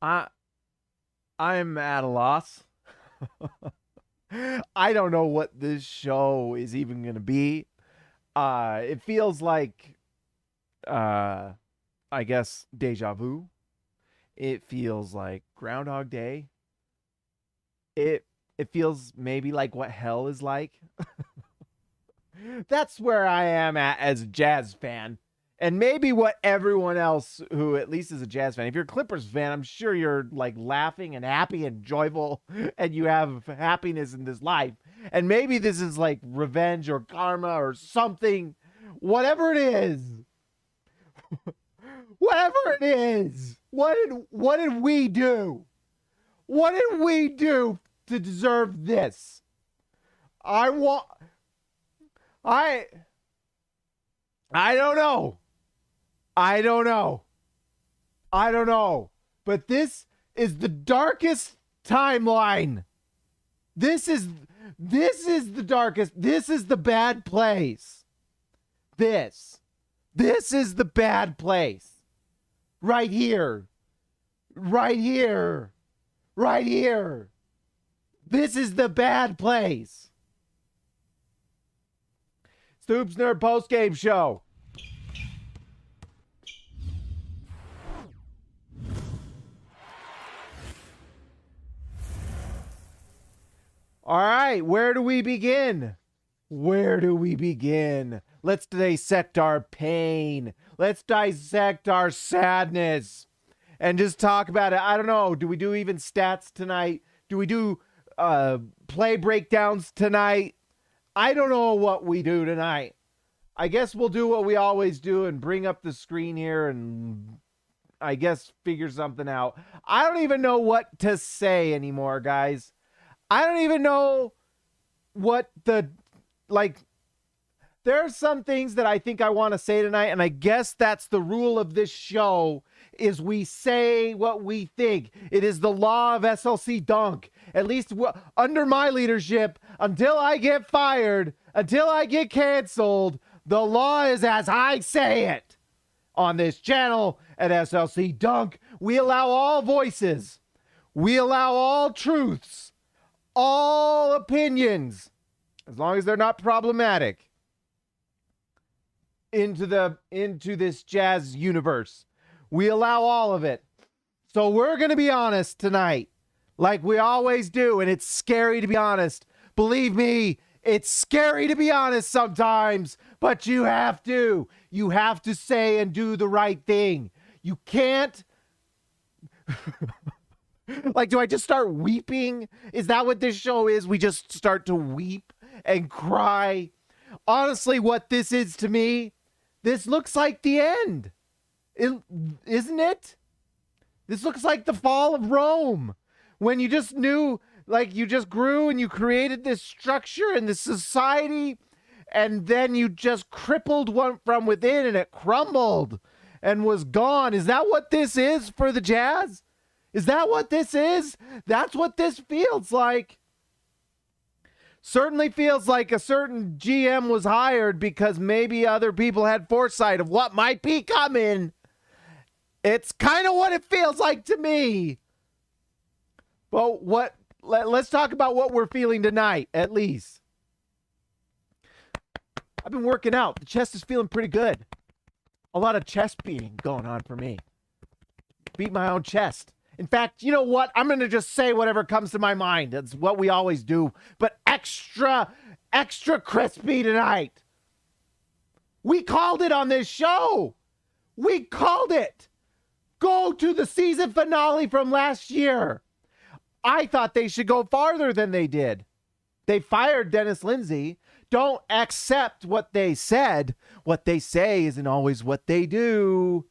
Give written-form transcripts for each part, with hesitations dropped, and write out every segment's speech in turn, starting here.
I I'm at a loss. I don't know what this show is even going to be. It feels like uh I guess Deja Vu. It feels like Groundhog Day. It it feels maybe like what hell is like. That's where I am at as a Jazz fan. And maybe what everyone else who at least is a Jazz fan. If you're a Clippers fan, I'm sure you're like laughing and happy and joyful and you have happiness in this life. And maybe this is like revenge or karma or something. Whatever it is. Whatever it is. What did we do? What did we do to deserve this? I want I I don't know. I don't know. I don't know. But this is the darkest timeline. This is the darkest. This is the bad place. This is the bad place. Right here. Right here. Right here. This is the bad place. Stoops Nerd Post Game Show. All right, where do we begin? Where do we begin? Let's dissect our pain. Let's dissect our sadness and just talk about it. I don't know. Do we do even stats tonight? Do we do play breakdowns tonight? I don't know what we do tonight. I guess we'll do what we always do and bring up the screen here and I guess figure something out. I don't even know what to say anymore, guys. I don't even know what there are some things that I think I want to say tonight, and I guess that's the rule of this show, is we say what we think. It is the law of SLC Dunk. At least under my leadership, until I get fired, until I get canceled, the law is as I say it. On this channel at SLC Dunk, we allow all voices. We allow all truths. All opinions, as long as they're not problematic, into this Jazz universe. We allow all of it. So we're going to be honest tonight, like we always do, and it's scary to be honest. Believe me, it's scary to be honest sometimes, but you have to. You have to say and do the right thing. You can't... Like, do I just start weeping? Is that what this show is? We just start to weep and cry. Honestly, what this is to me, this looks like the end. Isn't it? This looks like the fall of Rome. When you just knew, like, you just grew and you created this structure and this society, and then you just crippled one from within and it crumbled and was gone. Is that what this is for the Jazz? Is that what this is? That's what this feels like. Certainly feels like a certain GM was hired because maybe other people had foresight of what might be coming. It's kind of what it feels like to me. But let's talk about what we're feeling tonight, at least. I've been working out. The chest is feeling pretty good. A lot of chest beating going on for me. Beat my own chest. In fact, you know what? I'm going to just say whatever comes to my mind. That's what we always do. But extra crispy tonight. We called it on this show. We called it. Go to the season finale from last year. I thought they should go farther than they did. They fired Dennis Lindsay. Don't accept what they said. What they say isn't always what they do.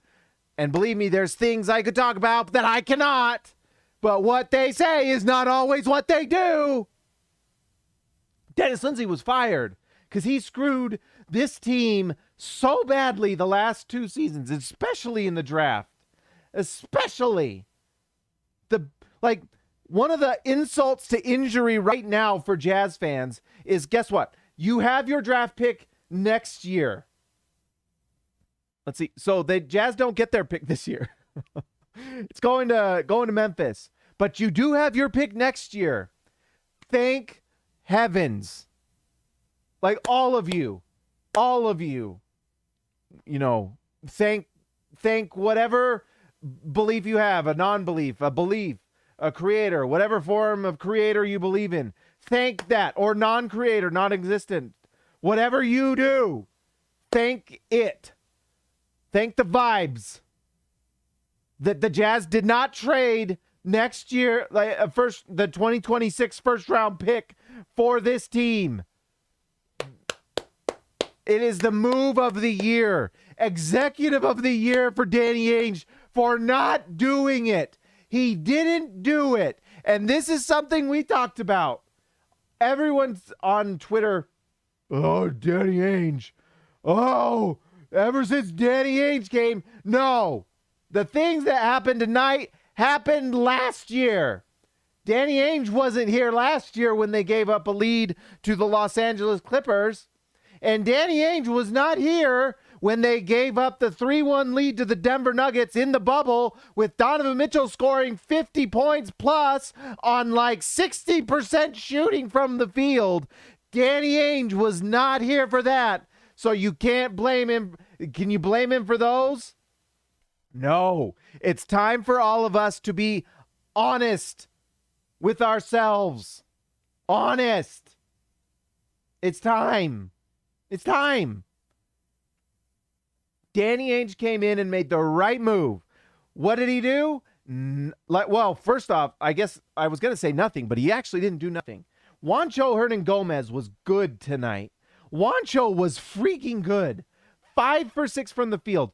And believe me, there's things I could talk about that I cannot. But what they say is not always what they do. Dennis Lindsay was fired because he screwed this team so badly the last 2 seasons, especially in the draft. Especially. One of the insults to injury right now for Jazz fans is, guess what? You have your draft pick next year. Let's see. So the Jazz don't get their pick this year. It's going to Memphis. But you do have your pick next year. Thank heavens. Like all of you, thank whatever belief you have, a non-belief, a belief, a creator, whatever form of creator you believe in. Thank that, or non-creator, non-existent. Whatever you do, thank it. Thank the vibes that the Jazz did not trade next year, the 2026 first round pick for this team. It is the move of the year. Executive of the year for Danny Ainge for not doing it. He didn't do it. And this is something we talked about. Everyone's on Twitter. Oh, Danny Ainge. Oh, ever since Danny Ainge came. No. The things that happened tonight happened last year. Danny Ainge wasn't here last year when they gave up a lead to the Los Angeles Clippers. And Danny Ainge was not here when they gave up the 3-1 lead to the Denver Nuggets in the bubble with Donovan Mitchell scoring 50 points plus on like 60% shooting from the field. Danny Ainge was not here for that. So you can't blame him. Can you blame him for those? No. It's time for all of us to be honest with ourselves. Honest. It's time. It's time. Danny Ainge came in and made the right move. What did he do? Well, first off, I guess I was going to say nothing, but he actually didn't do nothing. Juancho Hernan-Gomez was good tonight. Juancho was freaking good. 5 for 6 from the field.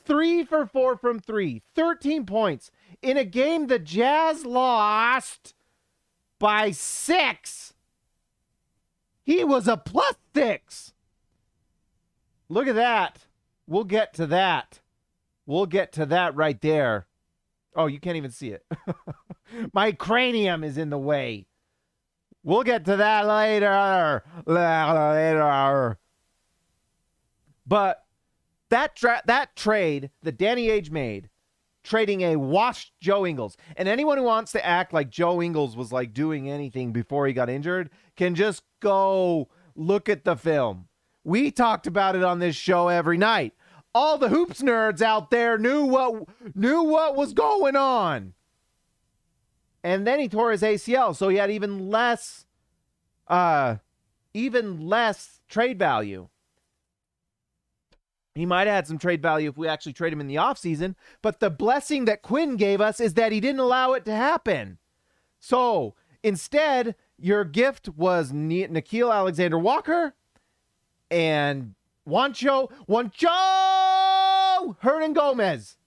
3 for 4 from 3. 13 points. In a game the Jazz lost by 6. He was a +6. Look at that. We'll get to that. We'll get to that right there. Oh, you can't even see it. My cranium is in the way. We'll get to that later. But that trade that Danny Ainge made, trading a washed Joe Ingles, and anyone who wants to act like Joe Ingles was like doing anything before he got injured can just go look at the film. We talked about it on this show every night. All the hoops nerds out there knew what was going on. And then he tore his ACL, so he had even less trade value. He might have had some trade value if we actually trade him in the offseason, but the blessing that Quinn gave us is that he didn't allow it to happen. So instead, your gift was Nickeil Alexander-Walker and Juancho Hernan-Gomez.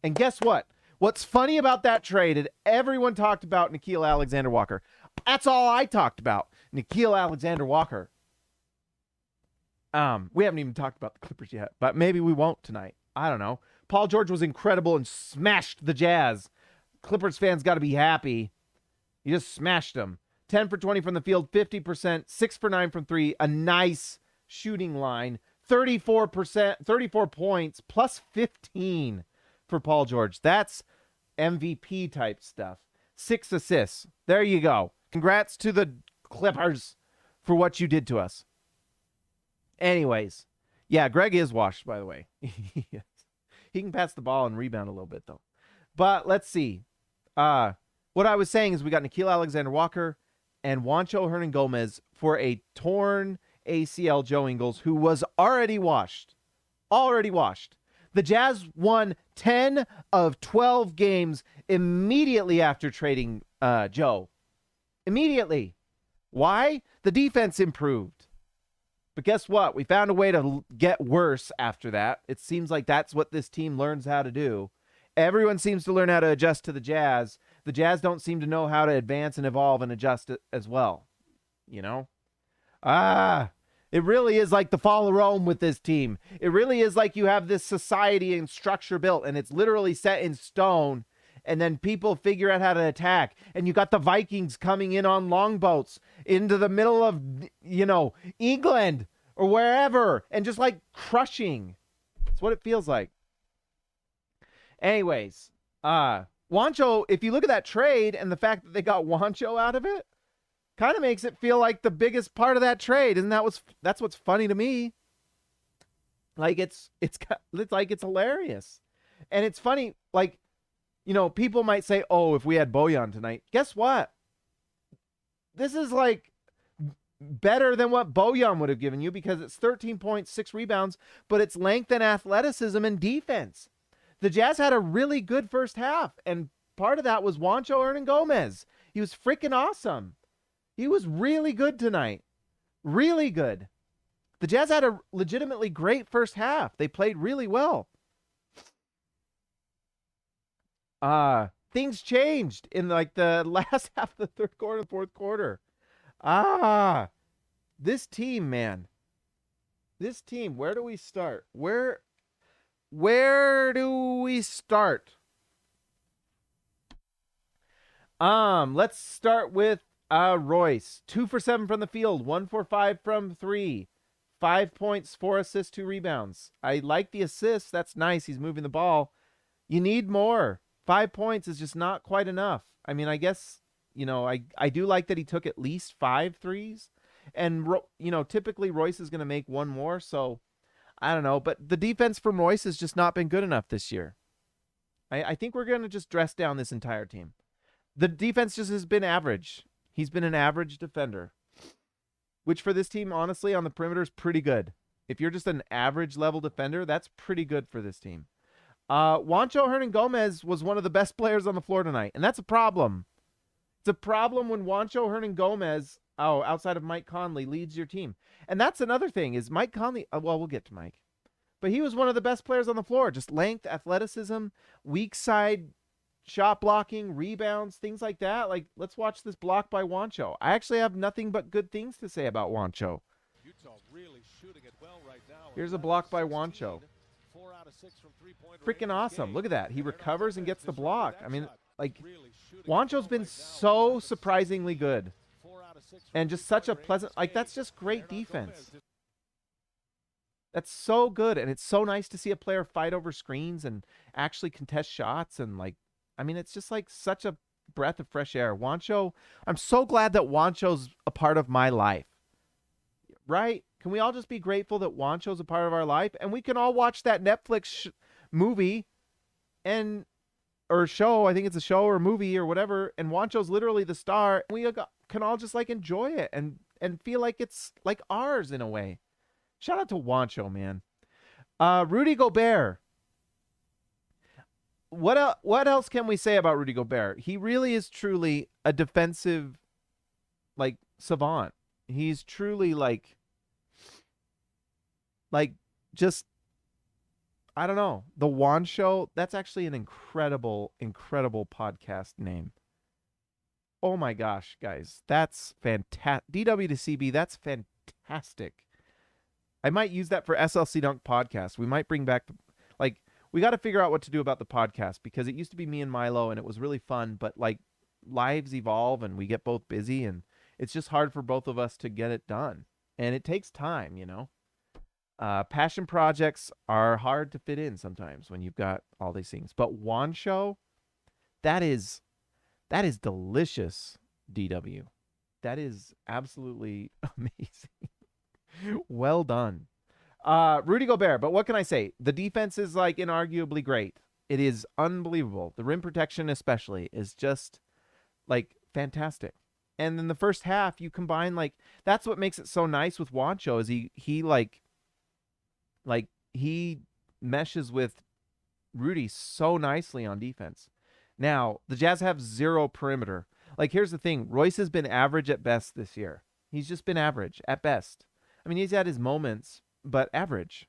And guess what? What's funny about that trade is everyone talked about Nickeil Alexander-Walker. That's all I talked about. Nickeil Alexander-Walker. We haven't even talked about the Clippers yet, but maybe we won't tonight. I don't know. Paul George was incredible and smashed the Jazz. Clippers fans got to be happy. He just smashed them. 10 for 20 from the field, 50%, 6 for 9 from 3. A nice shooting line. 34%, 34 points, plus 15 for Paul George. That's MVP type stuff. 6 assists. There you go. Congrats to the Clippers for what you did to us. Anyways, yeah, Greg is washed, by the way. He can pass the ball and rebound a little bit, though. But let's see. What I was saying is we got Nickeil Alexander-Walker and Juancho Hernan-Gomez for a torn ACL Joe Ingles, who was already washed. Already washed. The Jazz won 10 of 12 games immediately after trading Joe. Immediately. Why? The defense improved. But guess what? We found a way to get worse after that. It seems like that's what this team learns how to do. Everyone seems to learn how to adjust to the Jazz. The Jazz don't seem to know how to advance and evolve and adjust as well. You know? It really is like the fall of Rome with this team. It really is like you have this society and structure built, and it's literally set in stone, and then people figure out how to attack. And you got the Vikings coming in on longboats into the middle of, England or wherever, and just like crushing. That's what it feels like. Anyways, Juancho, if you look at that trade and the fact that they got Juancho out of it, kind of makes it feel like the biggest part of that trade. Isn't that's what's funny to me? Like it's like it's hilarious. And it's funny, like, people might say, "Oh, if we had Bojan tonight." Guess what? This is like better than what Bojan would have given you because it's 13 points, 6 rebounds, but it's length and athleticism and defense. The Jazz had a really good first half, and part of that was Juancho Hernangomez. He was freaking awesome. He was really good tonight. Really good. The Jazz had a legitimately great first half. They played really well. Things changed in like the last half of the third quarter, fourth quarter. This team, man. This team, where do we start? Where do we start? Let's start with Royce. 2 for 7 from the field, 1 for 5 from 3. 5 points, 4 assists, 2 rebounds. I like the assists. That's nice. He's moving the ball. You need more. 5 points is just not quite enough. I mean, I guess, I do like that he took at least 5 threes. And, typically Royce is going to make one more. So, I don't know. But the defense from Royce has just not been good enough this year. I think we're going to just dress down this entire team. The defense just has been average. He's been an average defender, which for this team, honestly, on the perimeter is pretty good. If you're just an average level defender, that's pretty good for this team. Juancho Hernangomez was one of the best players on the floor tonight, and that's a problem. It's a problem when Juancho Hernangomez, outside of Mike Conley, leads your team. And that's another thing is Mike Conley, well, we'll get to Mike. But he was one of the best players on the floor. Just length, athleticism, weak side shot blocking, rebounds, things like that. Like, let's watch this block by Juancho. I actually have nothing but good things to say about Juancho. Really shooting it well right now. Here's a block by Juancho. Freaking awesome. Look at that. He recovers and gets the block. I mean, like, Juancho's been so surprisingly good. And just such a pleasant, like, that's just great defense. That's so good. And it's so nice to see a player fight over screens and actually contest shots. And, like, I mean, it's just like such a breath of fresh air. Juancho, I'm so glad that Juancho's a part of my life. Right? Can we all just be grateful that Juancho's a part of our life? And we can all watch that Netflix movie or show. I think it's a show or movie or whatever. And Juancho's literally the star. And we can all just like enjoy it and feel like it's like ours in a way. Shout out to Juancho, man. Rudy Gobert. What else can we say about Rudy Gobert? He really is truly a defensive, like, savant. He's truly like just, I don't know. The Juan Show, that's actually an incredible, incredible podcast name. Oh my gosh, guys. That's fantastic. DW to CB, that's fantastic. I might use that for SLC Dunk podcast. We might bring back, we got to figure out what to do about the podcast because it used to be me and Milo and it was really fun, but like lives evolve and we get both busy and it's just hard for both of us to get it done. And it takes time, Passion projects are hard to fit in sometimes when you've got all these things. But Juan Show, that is delicious, DW. That is absolutely amazing. Well done. Rudy Gobert, but what can I say? The defense is like inarguably great. It is unbelievable. The rim protection especially is just like fantastic. And in the first half, you combine that's what makes it so nice with Juancho is he meshes with Rudy so nicely on defense. Now, the Jazz have 0 perimeter. Here's the thing. Royce has been average at best this year. He's just been average at best. I mean, he's had his moments, but average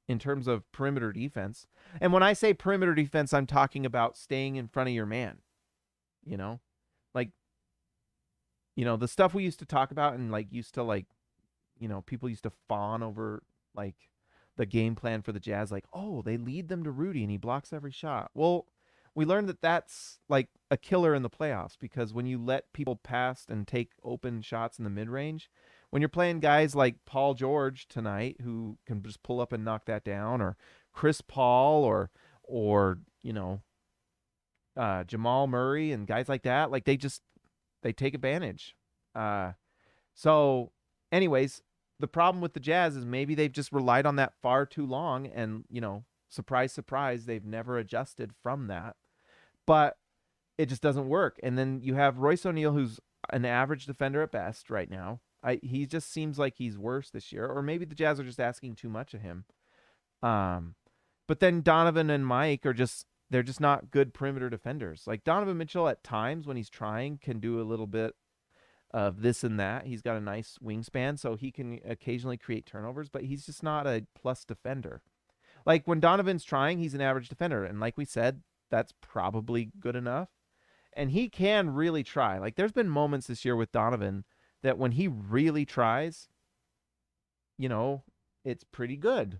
in terms of perimeter defense. And when I say perimeter defense, I'm talking about staying in front of your man. The stuff we used to talk about and people used to fawn over the game plan for the Jazz, they lead them to Rudy and he blocks every shot. Well, we learned that that's a killer in the playoffs because when you let people pass and take open shots in the mid-range, when you're playing guys like Paul George tonight who can just pull up and knock that down, or Chris Paul or Jamal Murray and guys like that. Like they take advantage. So anyways, the problem with the Jazz is maybe they've just relied on that far too long, and surprise, surprise, they've never adjusted from that. But it just doesn't work. And then you have Royce O'Neal, who's an average defender at best right now. He just seems like he's worse this year, or maybe the Jazz are just asking too much of him. But then Donovan and Mike they're just not good perimeter defenders. Like Donovan Mitchell at times when he's trying can do a little bit of this and that. He's got a nice wingspan, so he can occasionally create turnovers, but he's just not a plus defender. Like when Donovan's trying, he's an average defender. And like we said, that's probably good enough. And he can really try. Like there's been moments this year with Donovan that when he really tries, it's pretty good.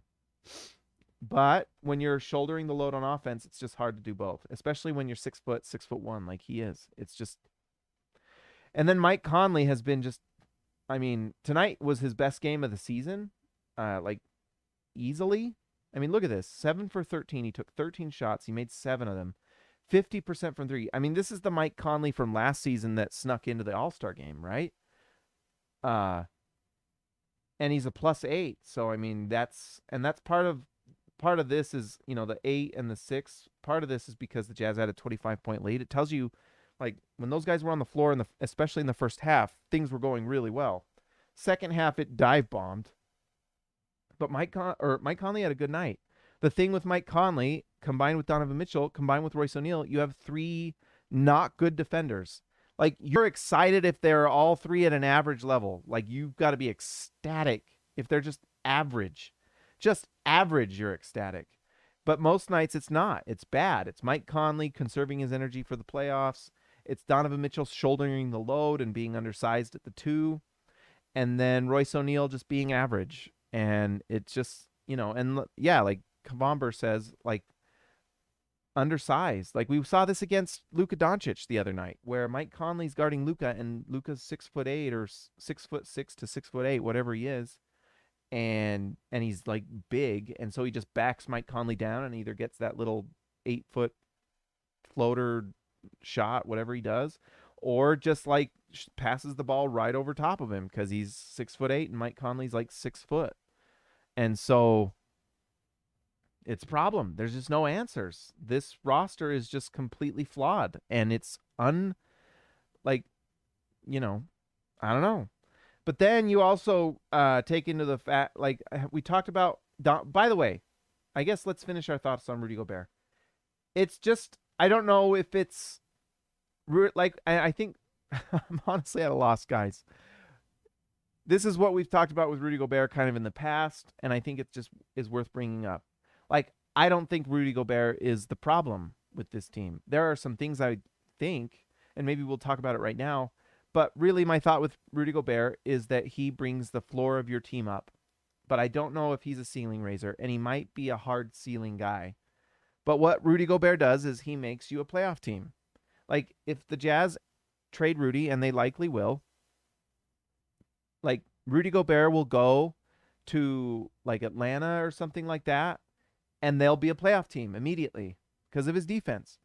But when you're shouldering the load on offense, it's just hard to do both, especially when you're 6'1" like he is. It's just. And then Mike Conley has been tonight was his best game of the season, like easily. I mean, look at this. 7 for 13. He took 13 shots. He made 7 of them. 50% from 3. I mean, this is the Mike Conley from last season that snuck into the All-Star game, right? And he's a +8. So, I mean, that's part of this is, the 8 and the 6. Part of this is because the Jazz had a 25-point lead. It tells you, like, when those guys were on the floor, especially in the first half, things were going really well. Second half, it dive bombed. But Mike Conley had a good night. The thing with Mike Conley, combined with Donovan Mitchell, combined with Royce O'Neal, you have 3 not good defenders. Like, you're excited if they're all 3 at an average level. Like, you've got to be ecstatic if they're just average. Just average, you're ecstatic. But most nights it's not. It's bad. It's Mike Conley conserving his energy for the playoffs. It's Donovan Mitchell shouldering the load and being undersized at the 2. And then Royce O'Neal just being average. And it's just, like Kavamber says, like, undersized. Like, we saw this against Luka Doncic the other night, where Mike Conley's guarding Luka, and Luka's 6'8" or 6'6" to 6'8", whatever he is. And he's like big, and so he just backs Mike Conley down and either gets that little 8-foot floater shot, whatever he does, or just like passes the ball right over top of him because he's 6'8" and Mike Conley's like 6 foot. And so it's a problem. There's just no answers. This roster is just completely flawed, and it's I don't know. But then you also take into the fact, like we talked about. By the way, I guess let's finish our thoughts on Rudy Gobert. It's just, I don't know if it's like, I think I'm honestly at a loss, guys. This is what we've talked about with Rudy Gobert kind of in the past, and I think it just is worth bringing up. Like, I don't think Rudy Gobert is the problem with this team. There are some things I think, and maybe we'll talk about it right now, but really my thought with Rudy Gobert is that he brings the floor of your team up. But I don't know if he's a ceiling raiser, and he might be a hard ceiling guy. But what Rudy Gobert does is he makes you a playoff team. Like, if the Jazz trade Rudy, and they likely will, like, Rudy Gobert will go to, like, Atlanta or something like that, and they'll be a playoff team immediately because of his defense.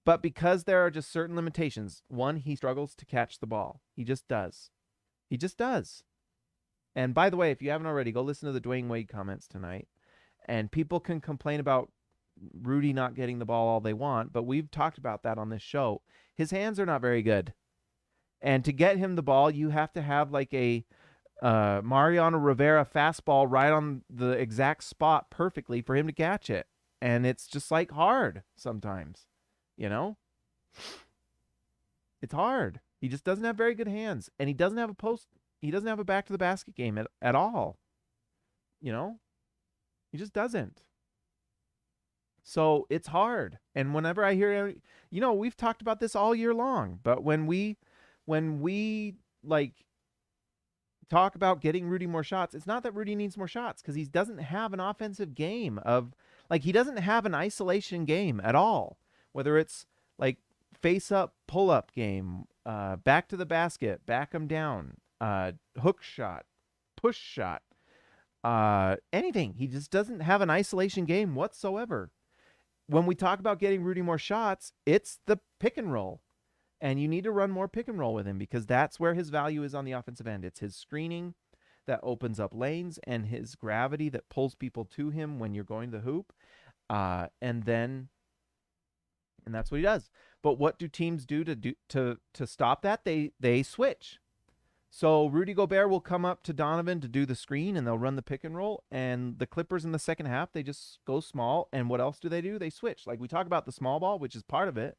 But because there are just certain limitations, one, he struggles to catch the ball. He just does. He just does. And by the way, if you haven't already, go listen to the Dwayne Wade comments tonight. And people can complain about Rudy not getting the ball all they want, but we've talked about that on this show. His hands are not very good. And to get him the ball, you have to have like a Mariano Rivera fastball right on the exact spot perfectly for him to catch it. And it's just like hard sometimes, you know? It's hard. He just doesn't have very good hands. And he doesn't have a back to the basket game at all. You know? He just doesn't. So it's hard. And whenever I hear, you know, we've talked about this all year long, but when we like talk about getting Rudy more shots, it's not that Rudy needs more shots, because he doesn't have an offensive game of, like, he doesn't have an isolation game at all. Whether it's like face up, pull up game, back to the basket, back him down, hook shot, push shot, anything. He just doesn't have an isolation game whatsoever. when we talk about getting Rudy more shots, it's the pick and roll. And you need to run more pick and roll with him because that's where his value is on the offensive end. It's his screening that opens up lanes and his gravity that pulls people to him when you're going to the hoop. And that's what he does. But what do teams do to stop that? They switch. So Rudy Gobert will come up to Donovan to do the screen, and they'll run the pick and roll. And the Clippers in the second half, they just go small. And what else do? They switch. Like we talk about the small ball, which is part of it,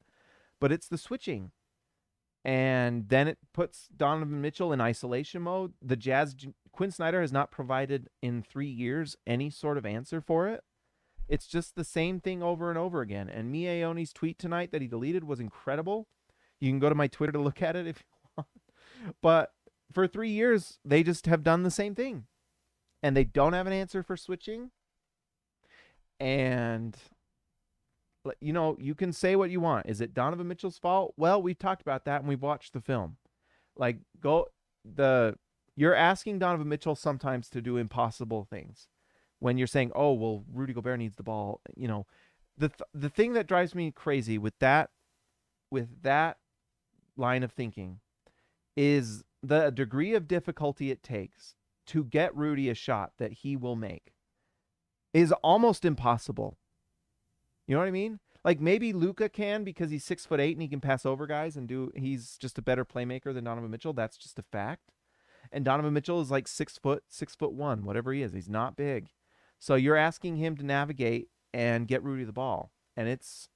but it's the switching. And then it puts Donovan Mitchell in isolation mode. The Jazz, Quinn Snyder has not provided in 3 years any sort of answer for it. It's just the same thing over and over again. And Mie Aouni's tweet tonight that he deleted was incredible. You can go to my Twitter to look at it if you want. But for 3 years, they just have done the same thing. And they don't have an answer for switching. And, you know, you can say what you want. Is it Donovan Mitchell's fault? Well, we've talked about that and we've watched the film. Like, you're asking Donovan Mitchell sometimes to do impossible things. When you're saying, oh, well, Rudy Gobert needs the ball, you know, the thing that drives me crazy with that line of thinking is the degree of difficulty it takes to get Rudy a shot that he will make is almost impossible. You know what I mean? Like maybe Luka can because he's 6'8" and he can pass over guys and he's just a better playmaker than Donovan Mitchell. That's just a fact. And Donovan Mitchell is like 6'1", whatever he is. He's not big. So you're asking him to navigate and get Rudy the ball. And it's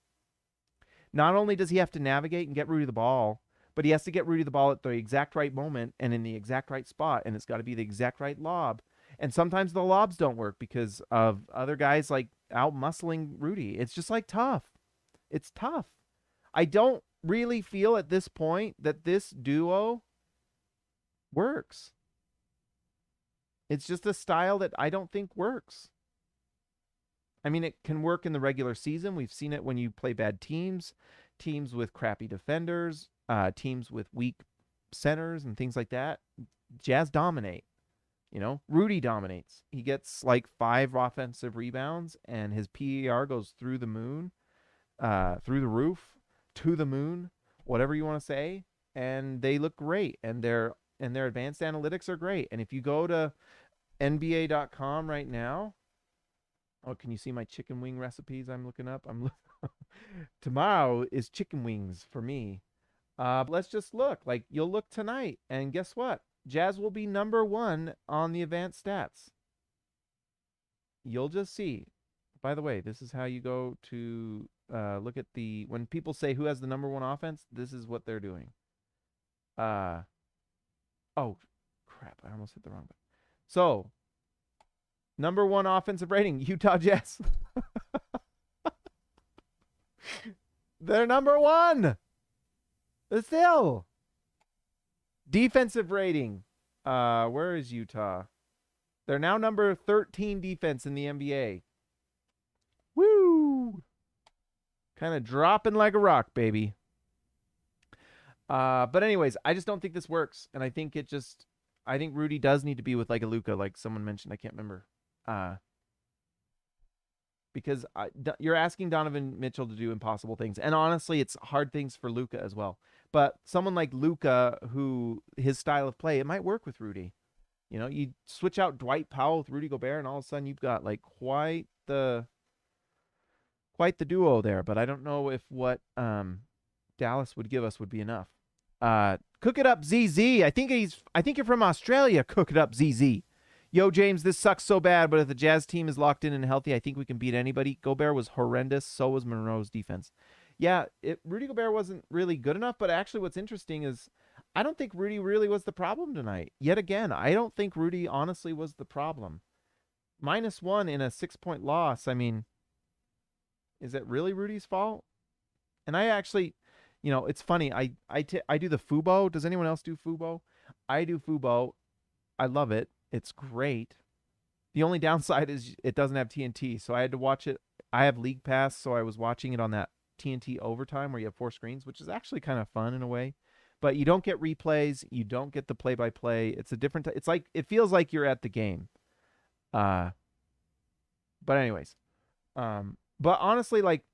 not only does he have to navigate and get Rudy the ball, but he has to get Rudy the ball at the exact right moment and in the exact right spot. And it's got to be the exact right lob. And sometimes the lobs don't work because of other guys like out muscling Rudy. It's just like tough. It's tough. I don't really feel at this point that this duo works. It's just a style that I don't think works. I mean, it can work in the regular season. We've seen it when you play bad teams with crappy defenders, teams with weak centers and things like that. Jazz dominate. You know, Rudy dominates. He gets like 5 offensive rebounds and his PER goes through the moon, through the roof, to the moon, whatever you want to say. And they look great. And their advanced analytics are great. And if you go to NBA.com right now, oh, can you see my chicken wing recipes I'm looking up? Tomorrow is chicken wings for me. But let's just look. Like, you'll look tonight, and guess what? Jazz will be number 1 on the advanced stats. You'll just see. By the way, this is how you go to look at when people say who has the number 1 offense, this is what they're doing. Oh, crap. I almost hit the wrong button. So, number 1 offensive rating, Utah Jazz. They're number 1. Still. Defensive rating. Where is Utah? They're now number 13 defense in the NBA. Woo! Kind of dropping like a rock, baby. But anyways, I just don't think this works. And I think Rudy does need to be with like a Luka, like someone mentioned. I can't remember. Because you're asking Donovan Mitchell to do impossible things. And honestly, it's hard things for Luka as well. But someone like Luka, who his style of play, it might work with Rudy. You know, you switch out Dwight Powell with Rudy Gobert, and all of a sudden you've got like quite the duo there. But I don't know if what Dallas would give us would be enough. Cook it up, ZZ. I think you're from Australia. Cook it up, ZZ. Yo, James, this sucks so bad, but if the Jazz team is locked in and healthy, I think we can beat anybody. Gobert was horrendous. So was Monroe's defense. Yeah, Rudy Gobert wasn't really good enough, but actually what's interesting is I don't think Rudy really was the problem tonight. Yet again, I don't think Rudy honestly was the problem. -1 in a 6-point loss. I mean, is it really Rudy's fault? And I actually, you know, it's funny. I do the Fubo. Does anyone else do Fubo? I do Fubo. I love it. It's great. The only downside is it doesn't have TNT, so I had to watch it. I have League Pass, so I was watching it on that TNT overtime where you have 4 screens, which is actually kind of fun in a way. But you don't get replays. You don't get the play-by-play. It's a different. It's like it feels like you're at the game. But anyways, but honestly, like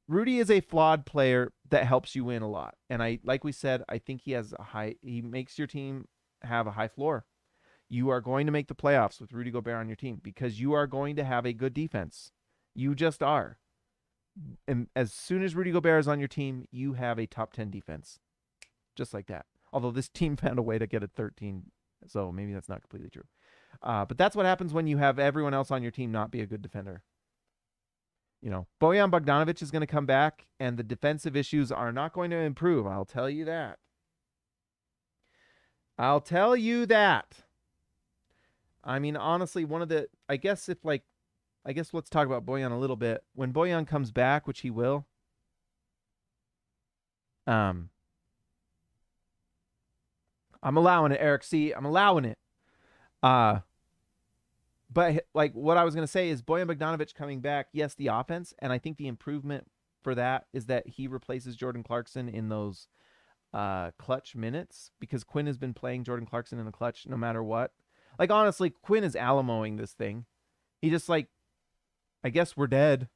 Rudy is a flawed player that helps you win a lot. And like we said, I think he makes your team have a high floor. You are going to make the playoffs with Rudy Gobert on your team because you are going to have a good defense. You just are. And as soon as Rudy Gobert is on your team, you have a top 10 defense. Just like that. Although this team found a way to get a 13, so maybe that's not completely true. But that's what happens when you have everyone else on your team not be a good defender. You know, Bojan Bogdanovic is going to come back, and the defensive issues are not going to improve. I'll tell you that. I'll tell you that. I mean, honestly, I guess let's talk about Bojan a little bit. When Bojan comes back, which he will, I'm allowing it, Eric C. I'm allowing it. But like what I was going to say is Bojan Bogdanovic coming back, yes, the offense, and I think the improvement for that is that he replaces Jordan Clarkson in those clutch minutes because Quinn has been playing Jordan Clarkson in the clutch no matter what. Like, honestly, Quinn is Alamoing this thing. He just, like, I guess we're dead.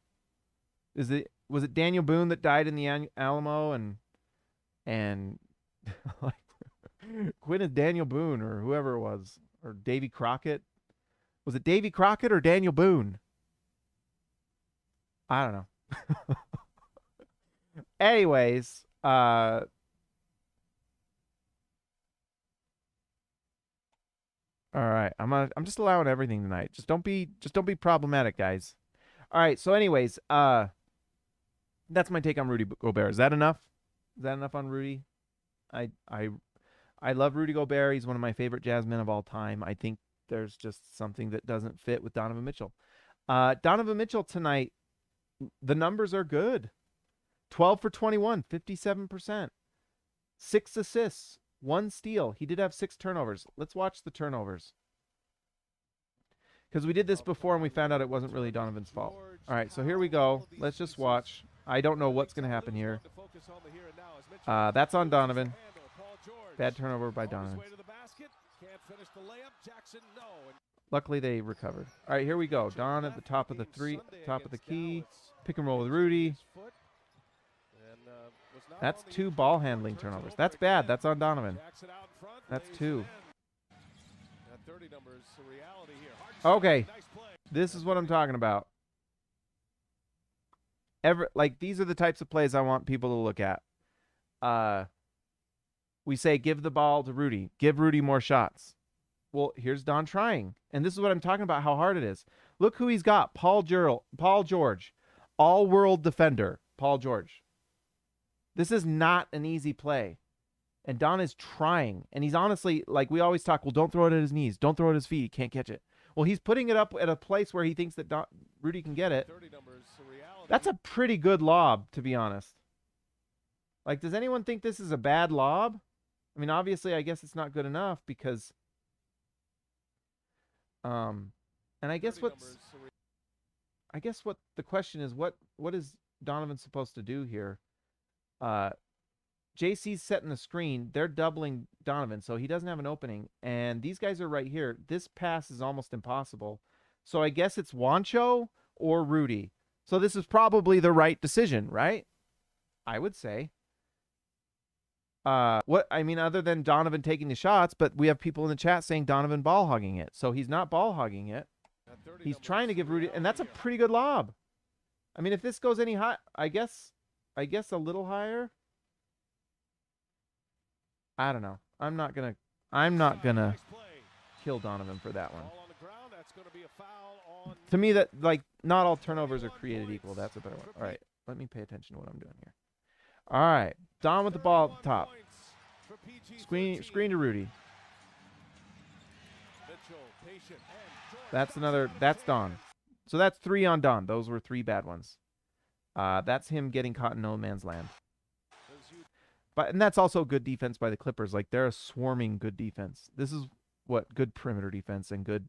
Was it Daniel Boone that died in the Alamo and like Quinn is Daniel Boone or whoever it was, or Davy Crockett. Was it Davy Crockett or Daniel Boone? I don't know. Anyways, all right, I'm just allowing everything tonight. Just don't be problematic, guys. All right, so anyways, that's my take on Rudy Gobert. Is that enough? Is that enough on Rudy? I love Rudy Gobert. He's one of my favorite Jazz men of all time. I think there's just something that doesn't fit with Donovan Mitchell. Donovan Mitchell tonight, the numbers are good. 12 for 21, 57%. 6 assists, 1 steal. He did have 6 turnovers. Let's watch the turnovers. Because we did this before and we found out it wasn't really Donovan's fault. All right, so here we go. Let's just watch. I don't know what's going to happen here. That's on Donovan. Bad turnover by Donovan. Luckily, they recovered. All right, here we go. Don at the top of the key. Pick and roll with Rudy. That's 2 ball handling turnovers. That's bad. That's on Donovan. That's 2. Okay, this is what I'm talking about. These are the types of plays I want people to look at. We say give the ball to Rudy. Give Rudy more shots. Well, here's Don trying. And this is what I'm talking about, how hard it is. Look who he's got. Paul George. All-world defender. Paul George. This is not an easy play. And Don is trying. And he's honestly, like we always talk, well, don't throw it at his knees. Don't throw it at his feet. He can't catch it. Well, he's putting it up at a place where he thinks that Rudy can get it. That's a pretty good lob, to be honest. Like, does anyone think this is a bad lob? I mean, obviously, I guess it's not good enough because... and I guess what the question is, what is Donovan supposed to do here? JC's setting the screen. They're doubling Donovan, so he doesn't have an opening. And these guys are right here. This pass is almost impossible. So I guess it's Juancho or Rudy. So this is probably the right decision, right? I would say. Other than Donovan taking the shots, but we have people in the chat saying Donovan ball hogging it. So he's not ball hogging it. He's trying to give Rudy, and that's a pretty good lob. I mean, if this goes any high, I guess a little higher. I don't know. I'm not gonna kill Donovan for that one. To me, that not all turnovers are created equal. That's a better one. All right, let me pay attention to what I'm doing here. All right, Don with the ball at the top. Screen to Rudy. That's Don. So that's 3 on Don. Those were 3 bad ones. That's him getting caught in no man's land. And that's also good defense by the Clippers. Like, they're a swarming good defense. This is what good perimeter defense and good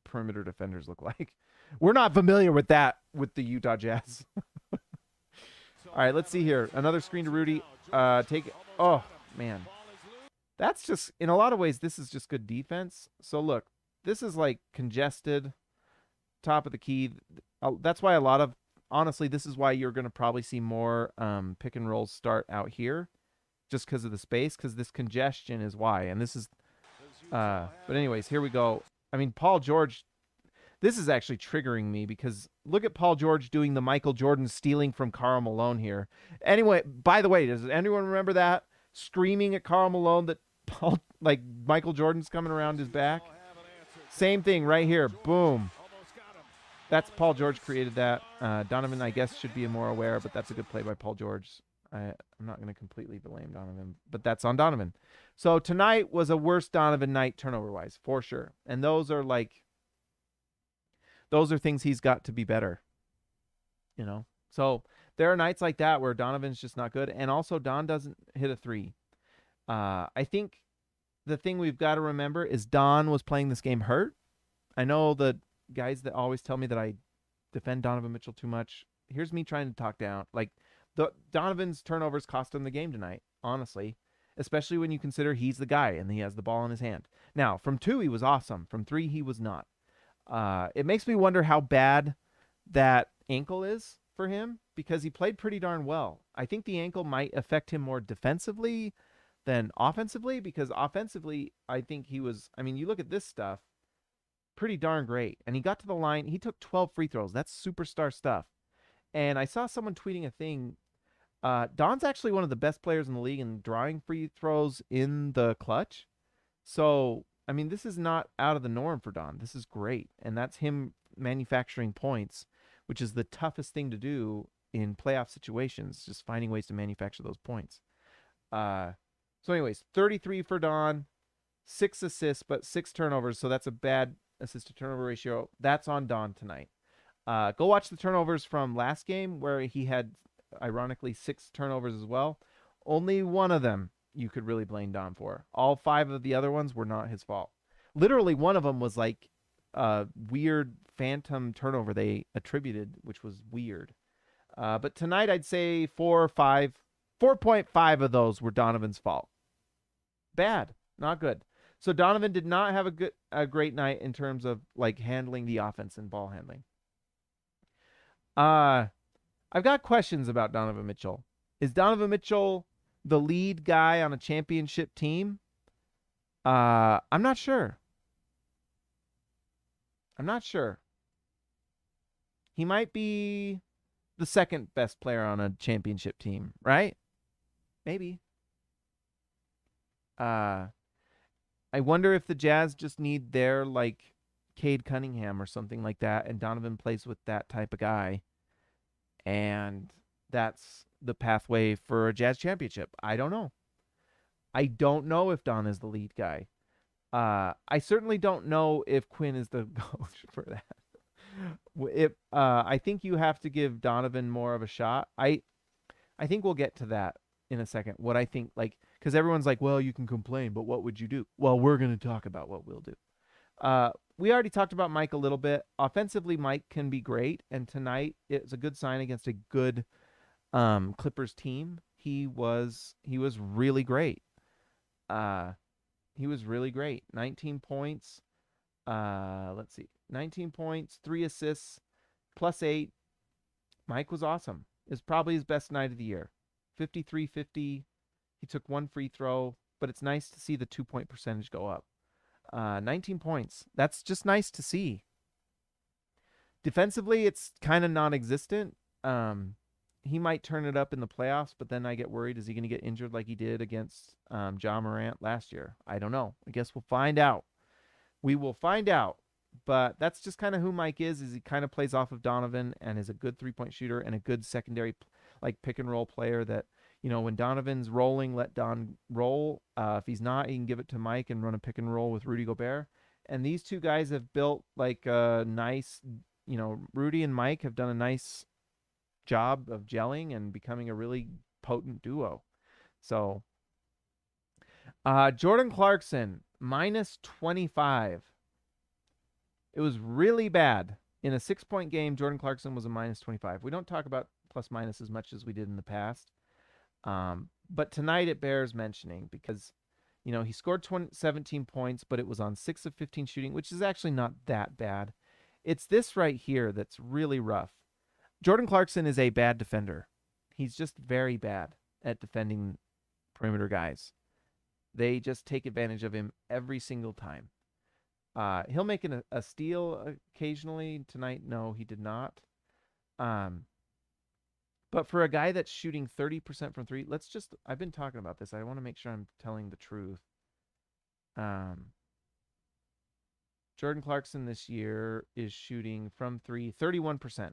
perimeter defenders look like. We're not familiar with that with the Utah Jazz. All right, let's see here. Another screen to Rudy. Take it. Oh, man. That's just, in a lot of ways, this is just good defense. So, look, this is like congested, top of the key. That's why a lot of honestly, this is why you're going to probably see more pick and rolls start out here, just because of the space, because this congestion is why. And this is, but anyways, here we go. I mean, Paul George, this is actually triggering me because look at Paul George doing the Michael Jordan stealing from Karl Malone here. Anyway, by the way, does anyone remember that? Screaming at Karl Malone that like Michael Jordan's coming around his back? Same thing right here. Boom. That's Paul George created that. Donovan, I guess, should be more aware, but that's a good play by Paul George. I'm not going to completely blame Donovan, but that's on Donovan. So tonight was a worse Donovan night turnover-wise, for sure. And those are things he's got to be better, So there are nights like that where Donovan's just not good. And also Don doesn't hit a three. I think the thing we've got to remember is Don was playing this game hurt. I know the guys that always tell me that I defend Donovan Mitchell too much. Here's me trying to talk down. Like, Donovan's turnovers cost him the game tonight, honestly, especially when you consider he's the guy and he has the ball in his hand. Now, from 2, he was awesome. From 3, he was not. It makes me wonder how bad that ankle is for him because he played pretty darn well. I think the ankle might affect him more defensively than offensively because offensively, I think he was, I mean, you look at this stuff, pretty darn great. And he got to the line. He took 12 free throws. That's superstar stuff. And I saw someone tweeting a thing. Don's actually one of the best players in the league in drawing free throws in the clutch. So, I mean, this is not out of the norm for Don. This is great. And that's him manufacturing points, which is the toughest thing to do in playoff situations, just finding ways to manufacture those points. So anyways, 33 for Don, 6 assists, but 6 turnovers. So that's a bad assist to turnover ratio. That's on Don tonight. Go watch the turnovers from last game where he had, ironically, 6 turnovers as well. Only one of them you could really blame Don for. All 5 of the other ones were not his fault. Literally, one of them was like a weird phantom turnover they attributed, which was weird. But tonight, I'd say 4 or 5. 4.5 of those were Donovan's fault. Bad, not good. So Donovan did not have a great night in terms of like handling the offense and ball handling. I've got questions about Donovan Mitchell. Is Donovan Mitchell the lead guy on a championship team? I'm not sure. He might be the second best player on a championship team, right? Maybe. I wonder if the Jazz just need their like Cade Cunningham or something like that, and Donovan plays with that type of guy, and that's the pathway for a Jazz championship. I don't know. I don't know if Don is the lead guy. I certainly don't know if Quinn is the coach for that. I think you have to give Donovan more of a shot. I think we'll get to that in a second. What I think, like, because everyone's like, well, you can complain, but what would you do? Well, we're going to talk about what we'll do. We already talked about Mike a little bit. Offensively, Mike can be great, and tonight it's a good sign against a good Clippers team. He was really great. He was really great. 19 points. Let's see. 19 points, 3 assists, +8. Mike was awesome. It's probably his best night of the year. 53-50. He took 1 free throw, but it's nice to see the 2-point percentage go up. 19 points. That's just nice to see. Defensively, it's kind of non-existent. He might turn it up in the playoffs, but then I get worried. Is he going to get injured like he did against Ja Morant last year? I don't know. I guess we'll find out. We will find out. But that's just kind of who Mike is he kind of plays off of Donovan and is a good 3-point shooter and a good secondary like pick and roll player that, when Donovan's rolling, let Don roll. If he's not, he can give it to Mike and run a pick and roll with Rudy Gobert. And these two guys have built like a nice, Rudy and Mike have done a nice job of gelling and becoming a really potent duo. So Jordan Clarkson, -25. It was really bad. In a 6-point game, Jordan Clarkson was a -25. We don't talk about plus minus as much as we did in the past. But tonight it bears mentioning because, he scored 17 points, but it was on 6 of 15 shooting, which is actually not that bad. It's this right here that's really rough. Jordan Clarkson is a bad defender. He's just very bad at defending perimeter guys. They just take advantage of him every single time. He'll make a steal occasionally. Tonight, no, he did not. But for a guy that's shooting 30% from three, I've been talking about this. I want to make sure I'm telling the truth. Jordan Clarkson this year is shooting from three 31%.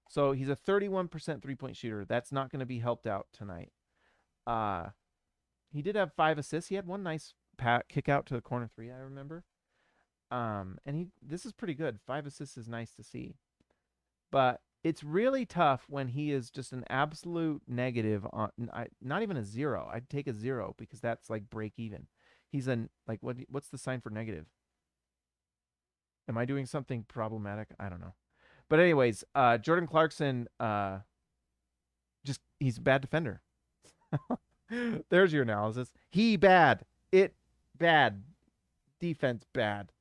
So he's a 31% three-point shooter. That's not going to be helped out tonight. He did have 5 assists. He had one nice kick out to the corner three, I remember. And this is pretty good. 5 assists is nice to see. But it's really tough when he is just an absolute negative on not even a 0. I'd take a 0 because that's like break even. He's what's the sign for negative? Am I doing something problematic? I don't know. But anyways, Jordan Clarkson he's a bad defender. There's your analysis. He bad. It bad. Defense bad.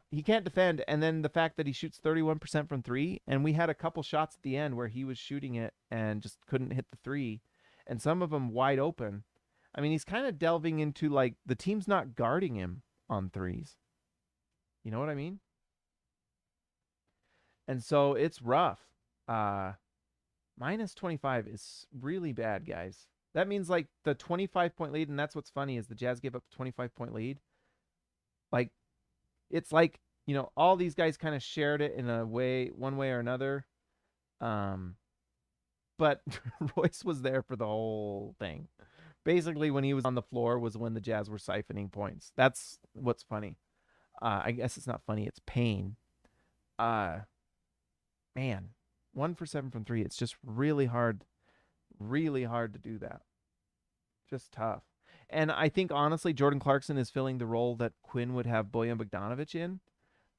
He can't defend, and then the fact that he shoots 31% from three, and we had a couple shots at the end where he was shooting it and just couldn't hit the three, and some of them wide open. I mean, he's kind of delving into like the team's not guarding him on threes. You know what I mean? And so it's rough. Minus 25 is really bad, guys. That means like the 25-point lead, and that's what's funny is the Jazz gave up a 25-point lead. Like, it's like, you know, all these guys kind of shared it in one way or another. But Royce was there for the whole thing. Basically, when he was on the floor was when the Jazz were siphoning points. That's what's funny. I guess it's not funny. It's pain. Man, 1 for 7 from three. It's just really hard to do that. Just tough. And I think, honestly, Jordan Clarkson is filling the role that Quinn would have Bojan Bogdanovic in.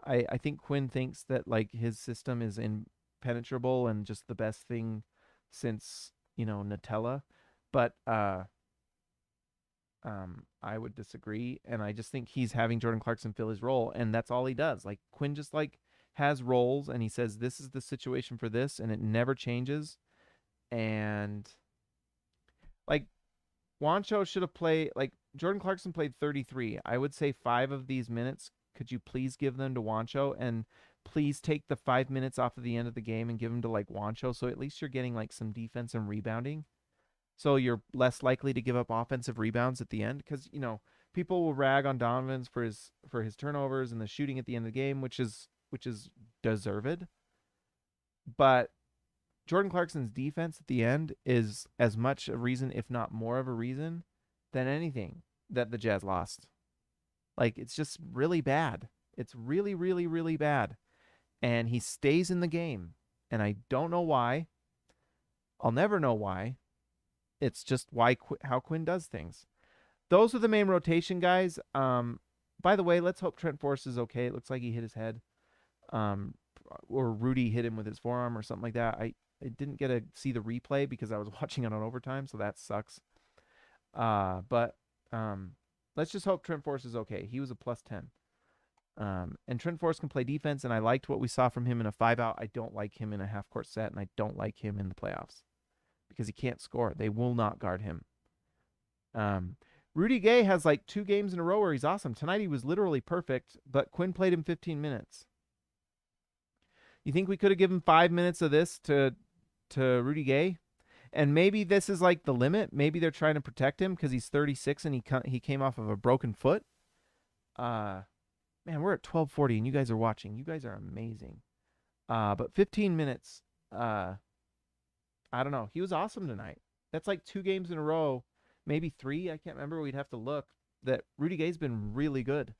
I think Quinn thinks that, like, his system is impenetrable and just the best thing since, you know, Nutella. But I would disagree, and I just think he's having Jordan Clarkson fill his role, and that's all he does. Like, Quinn just, like, has roles, and he says, this is the situation for this, and it never changes. And, like, Juancho should have played, like, Jordan Clarkson played 33. I would say 5 of these minutes, could you please give them to Juancho, and please take the 5 minutes off of the end of the game and give them to, like, Juancho, so at least you're getting, like, some defense and rebounding. So you're less likely to give up offensive rebounds at the end, because, you know, people will rag on Donovan's for his turnovers and the shooting at the end of the game, which is deserved. But Jordan Clarkson's defense at the end is as much a reason, if not more of a reason, than anything that the Jazz lost. Like, it's just really bad. It's really, really, really bad. And he stays in the game. And I don't know why. I'll never know why. It's just how Quinn does things. Those are the main rotation guys. By the way, let's hope Trent Forrest is okay. It looks like he hit his head. Or Rudy hit him with his forearm or something like that. I didn't get to see the replay because I was watching it on overtime, so that sucks. But let's just hope Trent Forrest is okay. He was a +10. And Trent Forrest can play defense, and I liked what we saw from him in a 5-out. I don't like him in a half-court set, and I don't like him in the playoffs because he can't score. They will not guard him. Rudy Gay has like 2 games in a row where he's awesome. Tonight he was literally perfect, but Quinn played him 15 minutes. You think we could have given 5 minutes of this to Rudy Gay? And maybe this is like the limit. Maybe they're trying to protect him because he's 36 and he came off of a broken foot. Man, we're at 12:40 and you guys are watching. You guys are amazing. But 15 minutes. I don't know. He was awesome tonight. That's like 2 games in a row, maybe 3. I can't remember. We'd have to look. That Rudy Gay's been really good,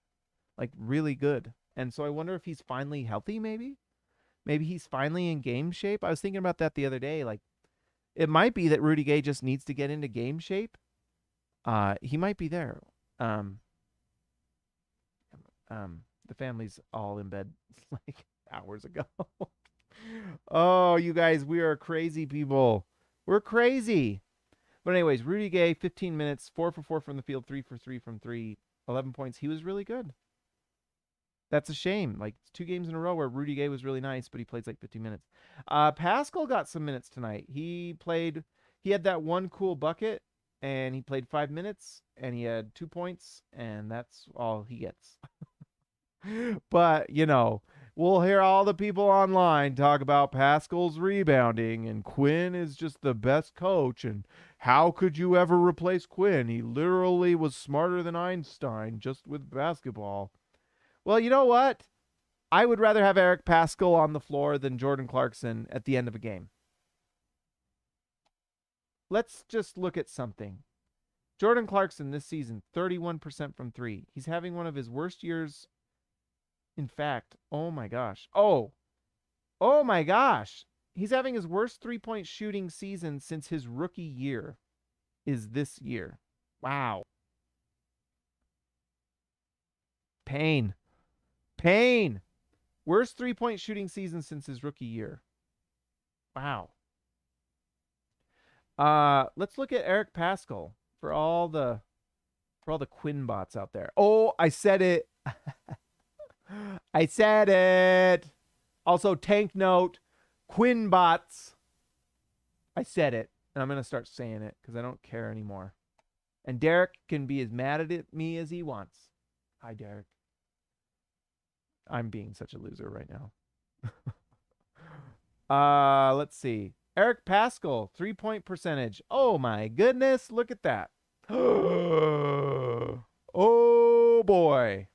like really good. And so I wonder if he's finally healthy. Maybe he's finally in game shape. I was thinking about that the other day. Like, it might be that Rudy Gay just needs to get into game shape. He might be there. The family's all in bed like hours ago. Oh, you guys, we are crazy people. We're crazy. But anyways, Rudy Gay, 15 minutes, 4 for 4 from the field, 3 for 3 from 3, 11 points. He was really good. That's a shame. Like 2 games in a row where Rudy Gay was really nice, but he played like 15 minutes. Pascal got some minutes tonight. He had that one cool bucket, and he played 5 minutes, and he had 2 points, and that's all he gets. But, we'll hear all the people online talk about Pascal's rebounding, and Quinn is just the best coach, and how could you ever replace Quinn? He literally was smarter than Einstein just with basketball. Well, you know what? I would rather have Eric Pascal on the floor than Jordan Clarkson at the end of a game. Let's just look at something. Jordan Clarkson this season, 31% from 3. He's having one of his worst years. In fact, oh my gosh. Oh my gosh. He's having his worst 3-point shooting season since his rookie year is this year. Wow. Pain. Worst 3-point shooting season since his rookie year. Wow. Let's look at Eric Pascal for all the Quinn bots out there. Oh, I said it. I said it. Also, tank note, Quinn bots. I said it, and I'm going to start saying it because I don't care anymore. And Derek can be as mad at me as he wants. Hi, Derek. I'm being such a loser right now. Let's see. Eric Pascal, 3-point percentage. Oh, my goodness. Look at that. Oh, boy.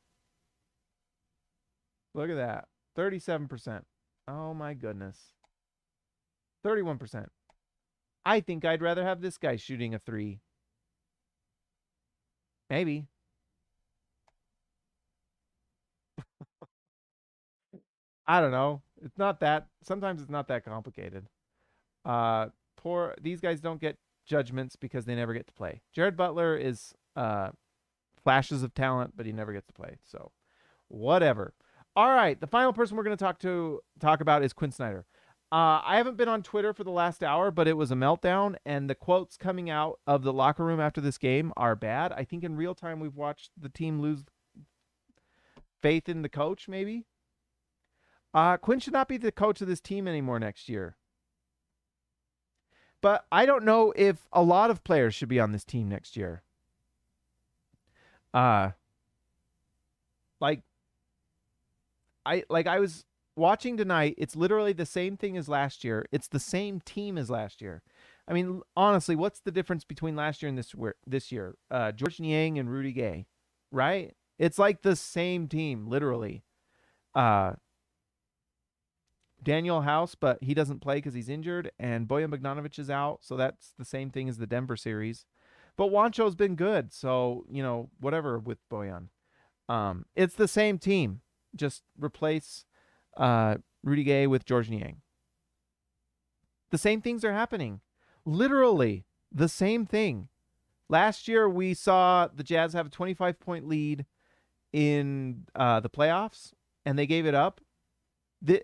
Look at that. 37%. Oh, my goodness. 31%. I think I'd rather have this guy shooting a 3. Maybe. I don't know. It's not that. Sometimes it's not that complicated. These guys don't get judgments because they never get to play. Jared Butler is flashes of talent, but he never gets to play. So, whatever. All right, the final person we're going to talk about is Quinn Snyder. I haven't been on Twitter for the last hour, but it was a meltdown, and the quotes coming out of the locker room after this game are bad. I think in real time we've watched the team lose faith in the coach, maybe. Quinn should not be the coach of this team anymore next year. But I don't know if a lot of players should be on this team next year. I was watching tonight. It's literally the same thing as last year. It's the same team as last year. I mean, honestly, what's the difference between last year and this year? George Niang and Rudy Gay, right? It's like the same team, literally. Daniel House, but he doesn't play because he's injured, and Bojan Bogdanovic is out, so that's the same thing as the Denver series. But Juancho's been good, so, whatever with Bojan. It's the same team. Just replace Rudy Gay with George Niang. The same things are happening. Literally, the same thing. Last year, we saw the Jazz have a 25-point lead in the playoffs, and they gave it up.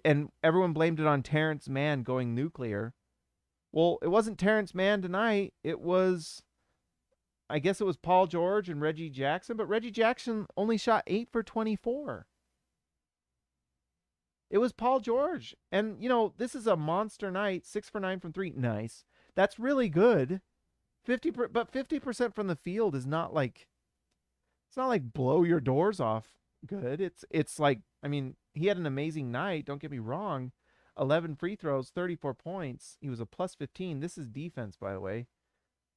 And everyone blamed it on Terrence Mann going nuclear. Well, it wasn't Terrence Mann tonight. I guess it was Paul George and Reggie Jackson, but Reggie Jackson only shot 8 for 24. It was Paul George. And, this is a monster night, 6 for 9 from 3. Nice. That's really good. But 50% from the field is not like, it's not like blow your doors off good. It's like, he had an amazing night. Don't get me wrong. 11 free throws, 34 points. He was a plus 15. This is defense, by the way.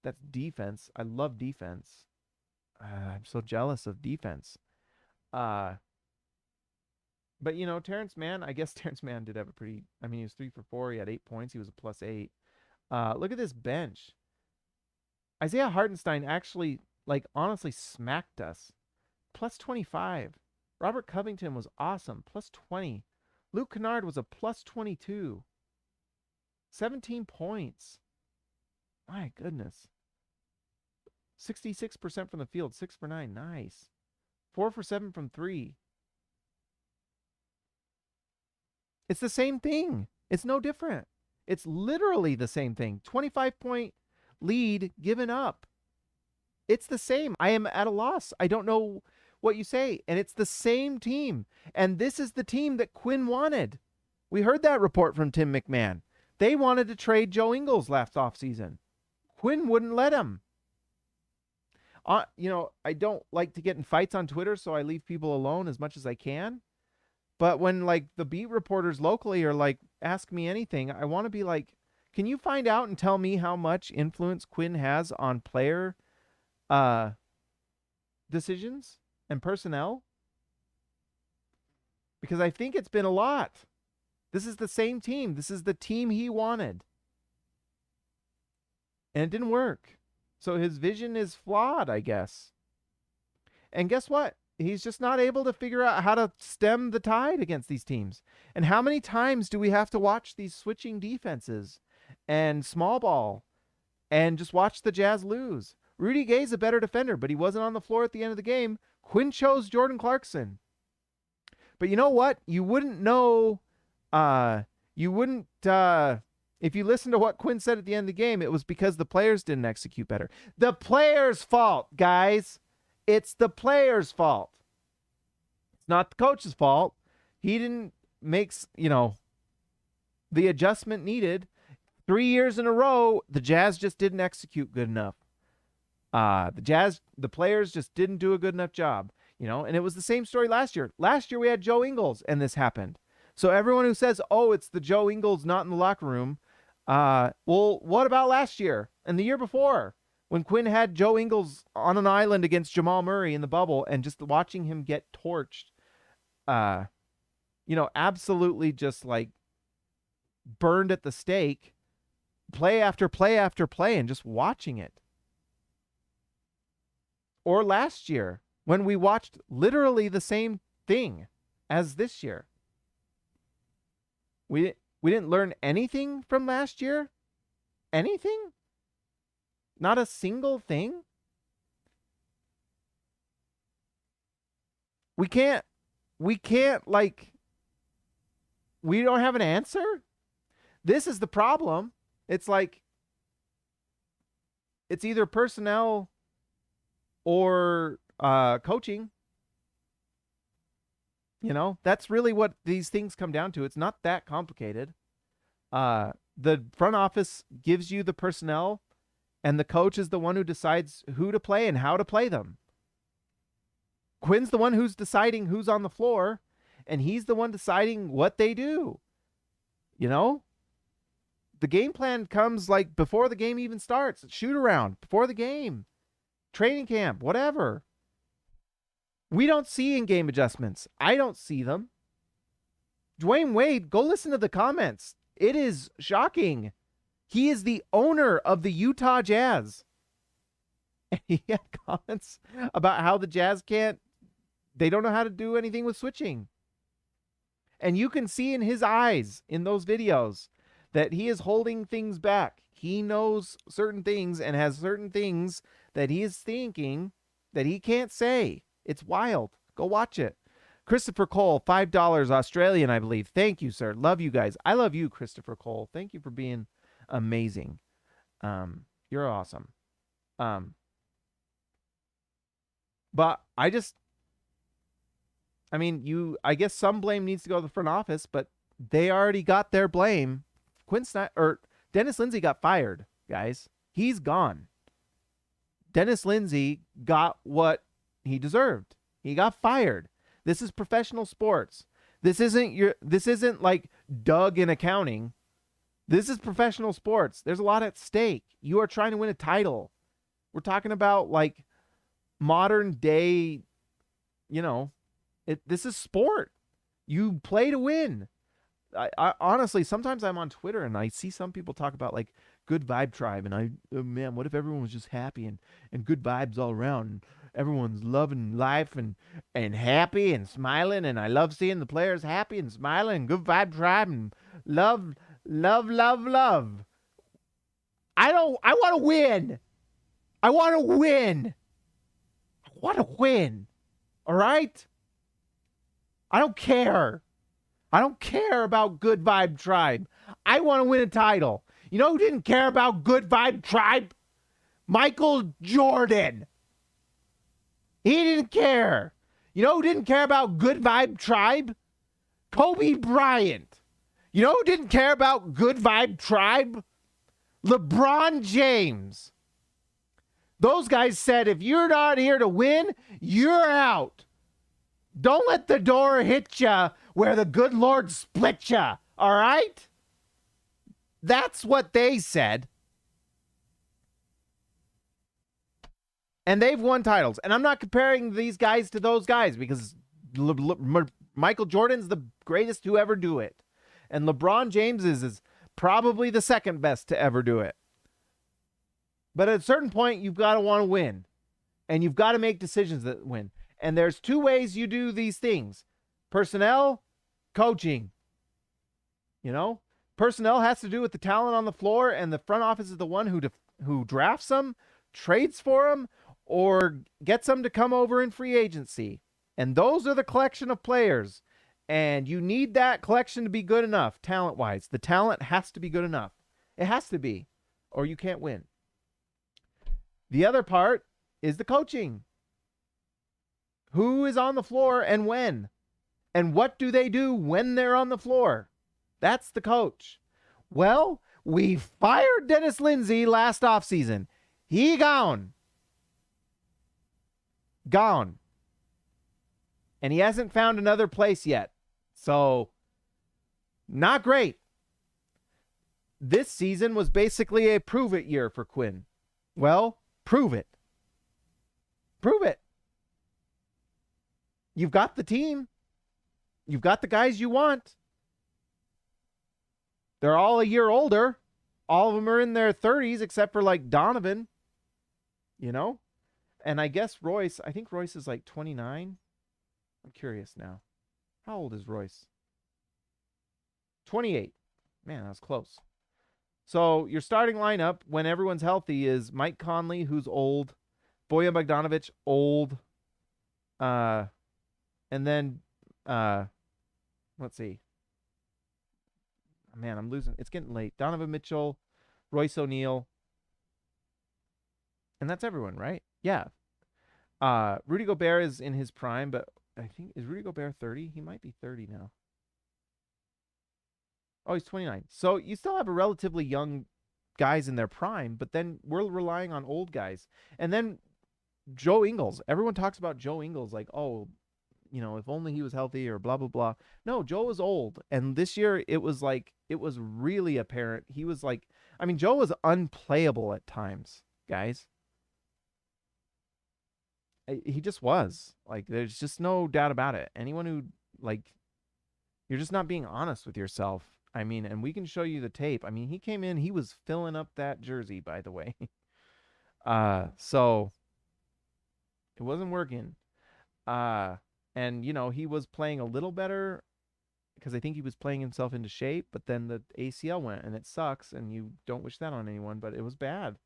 That's defense. I love defense. I'm so jealous of defense. But, Terrence Mann, I guess Terrence Mann did have a pretty, he was 3 for 4. He had 8 points. He was a plus 8. Look at this bench. Isaiah Hartenstein actually, honestly smacked us. Plus 25. Robert Covington was awesome. Plus 20. Luke Kennard was a plus 22. 17 points. My goodness. 66% from the field. 6 for 9. Nice. 4 for 7 from 3. It's the same thing. It's no different. It's literally the same thing. 25-point lead given up. It's the same. I am at a loss. I don't know what you say. And it's the same team. And this is the team that Quinn wanted. We heard that report from Tim McMahon. They wanted to trade Joe Ingles last offseason. Quinn wouldn't let him. I don't like to get in fights on Twitter, so I leave people alone as much as I can. But when like the beat reporters locally are like, ask me anything, I want to be like, can you find out and tell me how much influence Quinn has on player decisions and personnel? Because I think it's been a lot. This is the same team. This is the team he wanted. And it didn't work. So his vision is flawed, I guess. And guess what? He's just not able to figure out how to stem the tide against these teams. And how many times do we have to watch these switching defenses and small ball and just watch the Jazz lose? Rudy Gay's a better defender, but he wasn't on the floor at the end of the game. Quinn chose Jordan Clarkson. But you know what? You wouldn't know. If you listen to what Quinn said at the end of the game, it was because the players didn't execute better. The players' fault, guys. It's the players' fault. It's not the coach's fault. He didn't make, the adjustment needed. 3 years in a row, the Jazz just didn't execute good enough. The players just didn't do a good enough job, and it was the same story last year. Last year we had Joe Ingles and this happened. So everyone who says, oh, it's the Joe Ingles not in the locker room. Well, what about last year and the year before when Quinn had Joe Ingles on an island against Jamal Murray in the bubble and just watching him get torched, absolutely just like burned at the stake, play after play after play, and just watching it. Or last year when we watched literally the same thing as this year. We didn't learn anything from last year? Anything? Not a single thing? We don't have an answer? This is the problem. It's like, it's either personnel or coaching. That's really what these things come down to. It's not that complicated. The front office gives you the personnel, and the coach is the one who decides who to play and how to play them. Quinn's the one who's deciding who's on the floor, and he's the one deciding what they do. The game plan comes like before the game even starts. Shoot around before the game, training camp, whatever. We don't see in-game adjustments. I don't see them. Dwayne Wade, go listen to the comments. It is shocking. He is the owner of the Utah Jazz. And he had comments about how the Jazz they don't know how to do anything with switching. And you can see in his eyes in those videos that he is holding things back. He knows certain things and has certain things that he is thinking that he can't say. It's wild. Go watch it. Christopher Cole, $5 Australian, I believe. Thank you, sir. Love you guys. I love you, Christopher Cole. Thank you for being amazing. You're awesome. But I guess some blame needs to go to the front office, but they already got their blame. Dennis Lindsey got fired, guys. He's gone. Dennis Lindsey got what he deserved. He got fired. This is professional sports. This isn't like Doug in accounting. This is professional sports. There's a lot at stake. You are trying to win a title. We're talking about like modern day, this is sport. You play to win. I honestly, sometimes I'm on Twitter and I see some people talk about like good vibe tribe, and man, what if everyone was just happy and good vibes all around, and everyone's loving life and happy and smiling, and I love seeing the players happy and smiling, good vibe tribe, and love. I want to win. I want to win. All right? I don't care. I don't care about Good Vibe Tribe. I want to win a title. You know who didn't care about Good Vibe Tribe? Michael Jordan. He didn't care. You know who didn't care about good vibe tribe? Kobe Bryant. You know who didn't care about good vibe tribe? LeBron James. Those guys said, if you're not here to win, you're out. Don't let the door hit ya where the good Lord split ya. All right? That's what they said. And they've won titles. And I'm not comparing these guys to those guys because Michael Jordan's the greatest to ever do it. And LeBron James is probably the second best to ever do it. But at a certain point, you've got to want to win. And you've got to make decisions that win. And there's two ways you do these things. Personnel, coaching. You know? Personnel has to do with the talent on the floor, and the front office is the one who drafts them, trades for them, or gets them to come over in free agency. And those are the collection of players. And you need that collection to be good enough, talent-wise. The talent has to be good enough. It has to be, or you can't win. The other part is the coaching. Who is on the floor and when? And what do they do when they're on the floor? That's the coach. Well, we fired Dennis Lindsay last offseason. He gone. Gone. And he hasn't found another place yet. So, not great. This season was basically a prove it year for Quinn. Well, prove it. Prove it. You've got the team. You've got the guys you want. They're all a year older. All of them are in their 30s except for like Donovan. You know? And I guess Royce, I think Royce is like 29. I'm curious now. How old is Royce? 28. Man, that was close. So your starting lineup when everyone's healthy is Mike Conley, who's old. Bojan Bogdanovic, old. And then, let's see. Man, I'm losing. It's getting late. Donovan Mitchell, Royce O'Neal. And that's everyone, right? Yeah. Rudy Gobert is in his prime, but I think, is Rudy Gobert 30? He might be 30 now. Oh, he's 29. So you still have a relatively young guys in their prime, but then we're relying on old guys. And then Joe Ingles. Everyone talks about Joe Ingles like, oh, you know, if only he was healthy or blah, blah, blah. No, Joe was old. And this year it was really apparent. He was like, I mean, Joe was unplayable at times, guys. He just was. Like, there's just no doubt about it. Anyone who, like, you're just not being honest with yourself. I mean, and we can show you the tape. I mean, he came in, he was filling up that jersey, by the way. So it wasn't working. And, you know, he was playing a little better because I think he was playing himself into shape, but then the ACL went, and it sucks, and you don't wish that on anyone, but it was bad.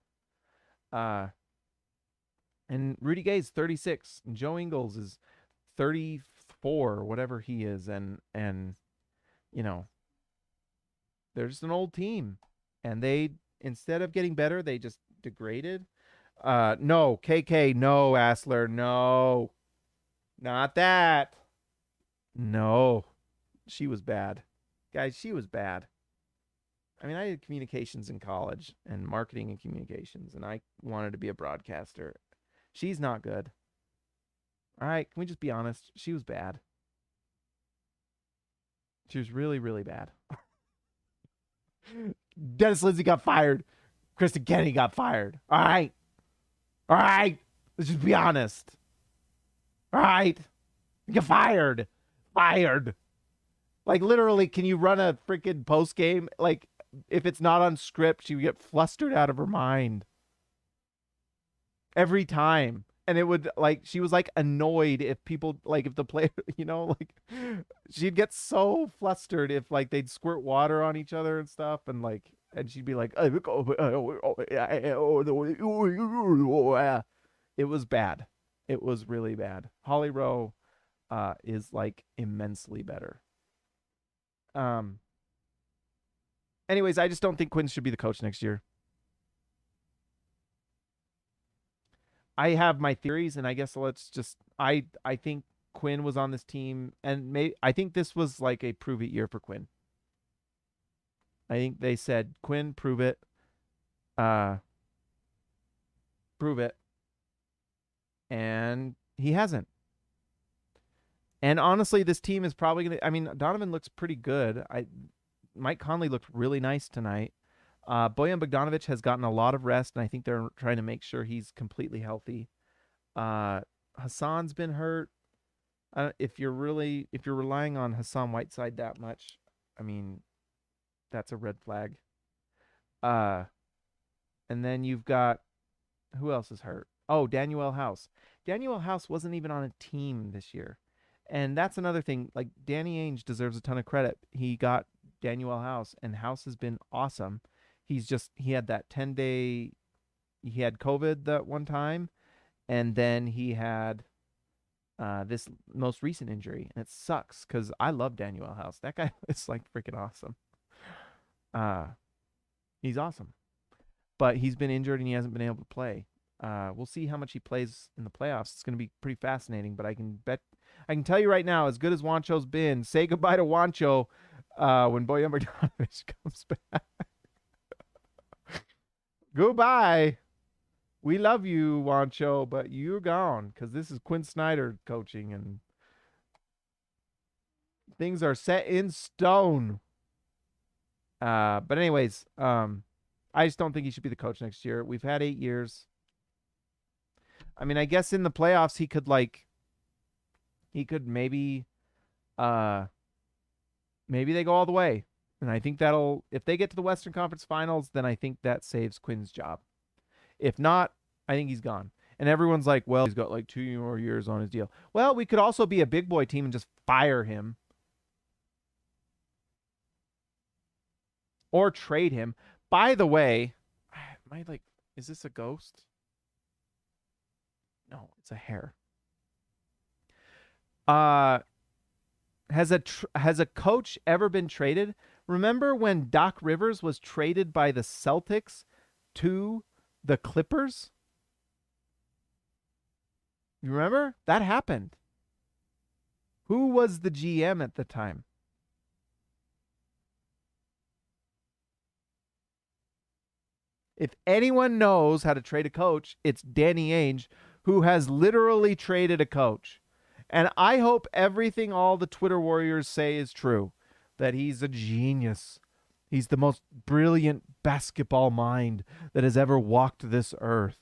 And Rudy Gay's 36, and Joe Ingles is 34, or whatever he is, and you know, they're just an old team, and they, instead of getting better, they just degraded. No, KK, no, Asler, no. Not that. No. She was bad. Guys, she was bad. I mean, I did communications in college and marketing and communications, and I wanted to be a broadcaster. She's not good. All right, can we just be honest? She was bad. She was really, really bad. Dennis Lindsay got fired. Kristen Kennedy got fired. All right. All right. Let's just be honest. All right. Get fired. Fired. Like, literally, can you run a freaking post game? Like, if it's not on script, she would get flustered out of her mind. Every time. And it would, like, she was, like, annoyed if people, like, if the player, you know, like, she'd get so flustered if, like, they'd squirt water on each other and stuff. And, like, and she'd be like, it was bad. It was really bad. Holly Rowe is, like, immensely better. Anyways, I just don't think Quinn should be the coach next year. I have my theories, and I guess let's just, I think Quinn was on this team, and I think this was like a prove it year for Quinn. I think they said, Quinn, prove it. Prove it. And he hasn't. And honestly, this team is probably going to, I mean, Donovan looks pretty good. Mike Conley looked really nice tonight. Bojan Bogdanovic has gotten a lot of rest, and I think they're trying to make sure he's completely healthy. Hassan's been hurt. If you're relying on Hassan Whiteside that much, I mean, that's a red flag. And then you've got, who else is hurt? Oh, Danuel House. Danuel House wasn't even on a team this year. And that's another thing. Like, Danny Ainge deserves a ton of credit. He got Danuel House, and House has been awesome. He had that 10-day, he had COVID that one time, and then he had this most recent injury, and it sucks because I love Danuel House. That guy is like freaking awesome. He's awesome, but he's been injured and he hasn't been able to play. We'll see how much he plays in the playoffs. It's going to be pretty fascinating, but I can tell you right now, as good as Juancho's been, say goodbye to Juancho when Bojan Bogdanovic comes back. Goodbye. We love you, Juancho, but you're gone because this is Quinn Snyder coaching, and things are set in stone. But anyways, I just don't think he should be the coach next year. We've had 8 years. I mean, I guess in the playoffs he could maybe they go all the way. And I think if they get to the Western Conference Finals, then I think that saves Quinn's job. If not, I think he's gone. And everyone's like, well, he's got like 2 more years on his deal. Well, we could also be a big boy team and just fire him. Or trade him. By the way, is this a ghost? No, it's a hair. Has a coach ever been traded? Remember when Doc Rivers was traded by the Celtics to the Clippers? You remember? That happened. Who was the GM at the time? If anyone knows how to trade a coach, it's Danny Ainge, who has literally traded a coach. And I hope everything all the Twitter warriors say is true, that he's a genius. He's the most brilliant basketball mind that has ever walked this earth.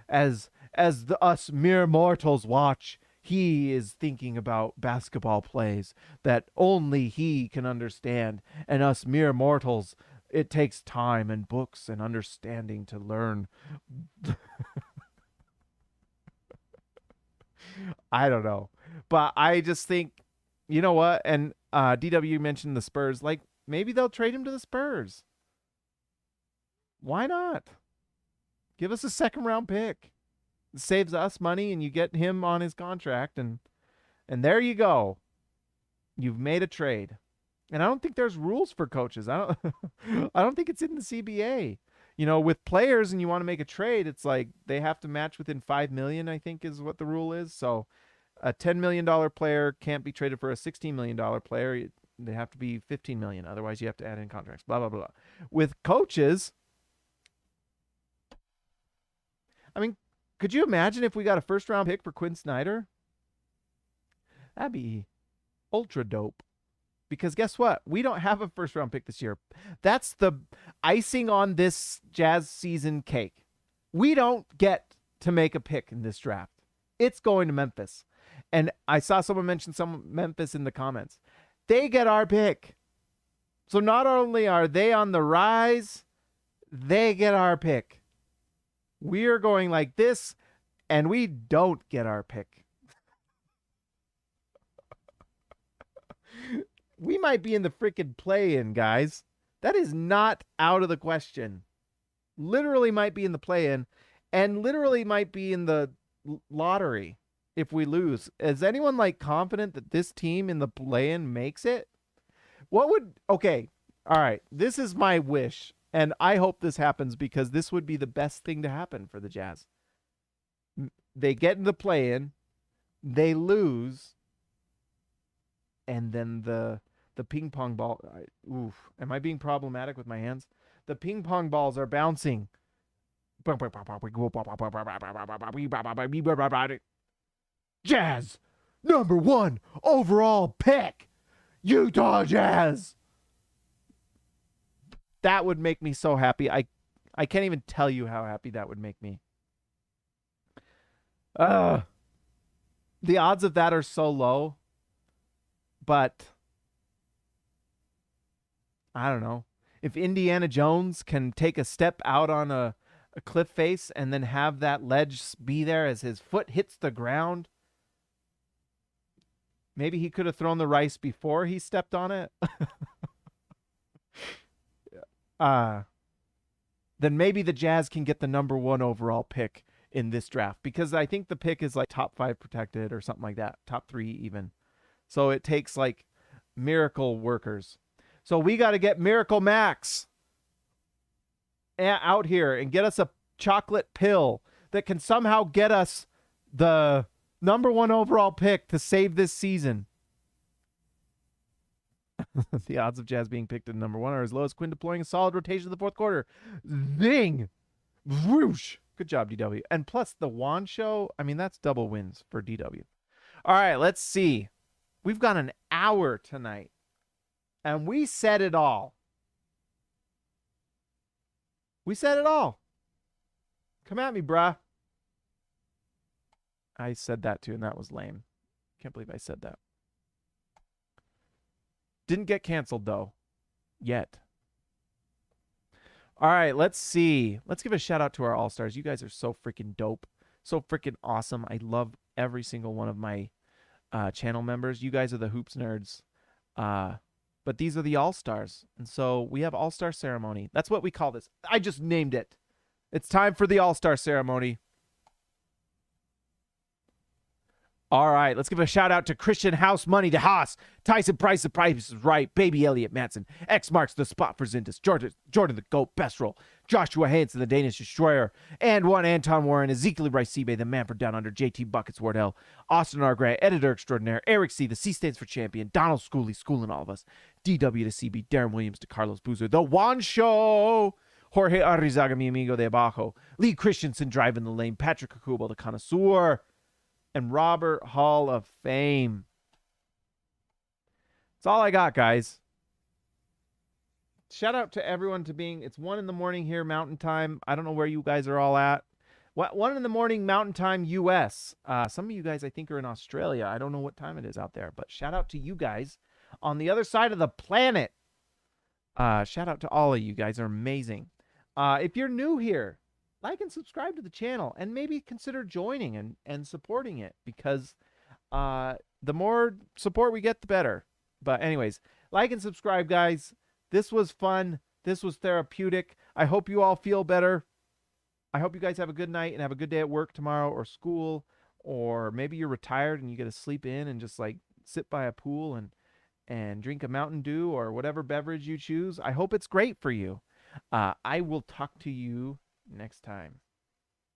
As us mere mortals watch, he is thinking about basketball plays that only he can understand. And us mere mortals, it takes time and books and understanding to learn. I don't know. But I just think, you know what? And DW mentioned the Spurs. Like, maybe they'll trade him to the Spurs. Why not? Give us a second-round pick. It saves us money, and you get him on his contract, and there you go. You've made a trade. And I don't think there's rules for coaches. I don't think it's in the CBA. You know, with players and you want to make a trade, it's like they have to match within $5 million, I think is what the rule is. So a $10 million player can't be traded for a $16 million player. They have to be $15 million. Otherwise, you have to add in contracts, blah, blah, blah. With coaches, I mean, could you imagine if we got a first-round pick for Quinn Snyder? That'd be ultra dope. Because guess what? We don't have a first-round pick this year. That's the icing on this Jazz season cake. We don't get to make a pick in this draft. It's going to Memphis. And I saw someone mention Memphis in the comments. They get our pick. So not only are they on the rise, they get our pick. We are going like this, and we don't get our pick. We might be in the freaking play-in, guys. That is not out of the question. Literally might be in the play-in, and literally might be in the lottery if we lose. Is anyone like confident that this team in the play-in makes it? Okay, all right. This is my wish, and I hope this happens because this would be the best thing to happen for the Jazz. They get in the play-in, they lose, and then the ping pong ball. Oof, am I being problematic with my hands? The ping pong balls are bouncing. Jazz, number 1 overall pick, Utah Jazz. That would make me so happy. I can't even tell you how happy that would make me. The odds of that are so low, but I don't know. If Indiana Jones can take a step out on a cliff face and then have that ledge be there as his foot hits the ground, maybe he could have thrown the rice before he stepped on it. Then maybe the Jazz can get the number 1 overall pick in this draft, because I think the pick is like top 5 protected or something like that, top 3 even. So it takes like miracle workers. So we got to get Miracle Max out here and get us a chocolate pill that can somehow get us the number 1 overall pick to save this season. The odds of Jazz being picked at number 1 are as low as Quinn deploying a solid rotation in the fourth quarter. Zing! Whoosh! Good job, DW. And plus the Wand show, I mean, that's double wins for DW. All right, let's see. We've got an hour tonight, and we said it all. We said it all. Come at me, bruh. I said that too, and that was lame. Can't believe I said that. Didn't get canceled, though. Yet. All right, let's see. Let's give a shout out to our All-Stars. You guys are so freaking dope. So freaking awesome. I love every single one of my channel members. You guys are the hoops nerds. But these are the All-Stars. And so we have All-Star Ceremony. That's what we call this. I just named it. It's time for the All-Star Ceremony. All right, let's give a shout out to Christian House Money to Haas, Tyson Price, the price is right, Baby Elliott Matson, X marks the spot for Zintas, Jordan the Goat Bestrel, Joshua Hansen, the Danish Destroyer, and one Anton Warren, Ezekiel Rice-Seabay, the man for Down Under, JT Buckets Wardell, Austin R. Gray, Editor Extraordinaire, Eric C., the C stands for Champion, Donald Schooley, schooling all of us, DW to CB, Darren Williams to Carlos Boozer, The Juan Show, Jorge Arrizaga, mi amigo de abajo, Lee Christensen driving the lane, Patrick Akubo, the connoisseur, and Robert Hall of Fame. That's all I got, guys. Shout out to everyone to being, it's 1 a.m. here, Mountain Time. I don't know where you guys are all at. 1 a.m. Mountain Time, U.S. Some of you guys, I think, are in Australia. I don't know what time it is out there, but shout out to you guys on the other side of the planet. Shout out to all of you guys. Are amazing. If you're new here, like and subscribe to the channel, and maybe consider joining and supporting it, because the more support we get, the better. But anyways, like and subscribe, guys. This was fun. This was therapeutic. I hope you all feel better. I hope you guys have a good night and have a good day at work tomorrow or school, or maybe you're retired and you get to sleep in and just like sit by a pool and drink a Mountain Dew or whatever beverage you choose. I hope it's great for you. I will talk to you next time.